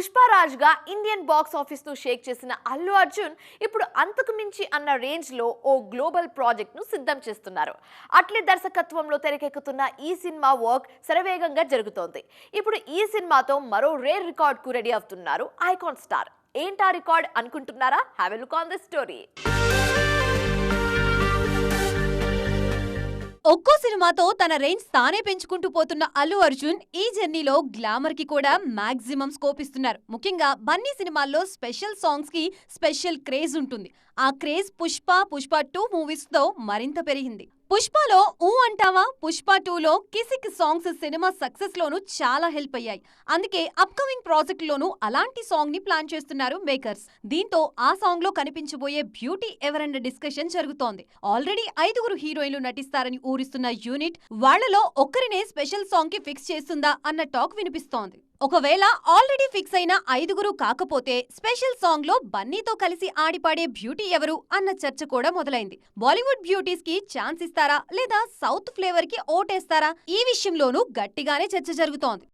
పుష్పరాజ్ గా Indian box office ను షేక్ చేసిన అల్లు అర్జున్ ఇప్పుడు అంతకు మించి అన్న రేంజ్ లో ఓ గ్లోబల్ ప్రాజెక్ట్ ను సిద్ధం చేస్తున్నారు. అట్లీ దర్శకత్వంలో తెరకెక్కుతున్న ఈ సినిమా వర్క్ శరవేగంగా జరుగుతోంది. ఇప్పుడు ఈ సినిమాతో మరో రేర్ రికార్డ్ కు రెడీ అవుతున్నారు ఐకాన్ స్టార్. ఏంటా రికార్డ్ అనుకుంటున్నారా? Have a look on this story. ఒక్కో సినిమాతో తన రేంజ్ తానే పెంచుకుంటూ పోతున్న అల్లు అర్జున్ ఈ జర్నీలో గ్లామర్ కి కూడా మాక్సిమం స్కోప్ ఇస్తున్నారు. ముఖ్యంగా బన్నీ సినిమాల్లో స్పెషల్ సాంగ్స్ కి స్పెషల్ క్రేజ్ ఉంటుంది. ఆ క్రేజ్ పుష్ప 2 మూవీస్ తో మరింత పెరిగింది. పుష్పలో ఊ అంటావా, పుష్ప 2లో కిసిక్ సాంగ్స్ సినిమా సక్సెస్ లోను చాలా హెల్ప్ అయ్యాయి. అందుకే అప్కమింగ్ ప్రాజెక్ట్ లోను అలాంటి సాంగ్ ని ప్లాన్ చేస్తున్నారు మేకర్స్. దీంతో ఆ సాంగ్ లో కనిపించబోయే బ్యూటీ ఎవరన్న డిస్కషన్ జరుగుతోంది. ఆల్రెడీ 5 హీరోయిన్లు నటిస్తారని ఊరిస్తున్న యూనిట్ వాళ్లలో ఒక్కరినే స్పెషల్ సాంగ్ కి ఫిక్స్ చేస్తుందా అన్న టాక్ వినిపిస్తోంది. ఒకవేళ ఆల్రెడీ ఫిక్స్ అయిన 5 కాకపోతే స్పెషల్ సాంగ్ లో బన్నీతో కలిసి ఆడిపాడే బ్యూటీ ఎవరు అన్న చర్చ కూడా మొదలైంది. బాలీవుడ్ బ్యూటీస్ కి ఛాన్స్ ఇస్తారా లేదా సౌత్ ఫ్లేవర్ కి ఓటేస్తారా? ఈ విషయంలోనూ గట్టిగానే చర్చ జరుగుతోంది.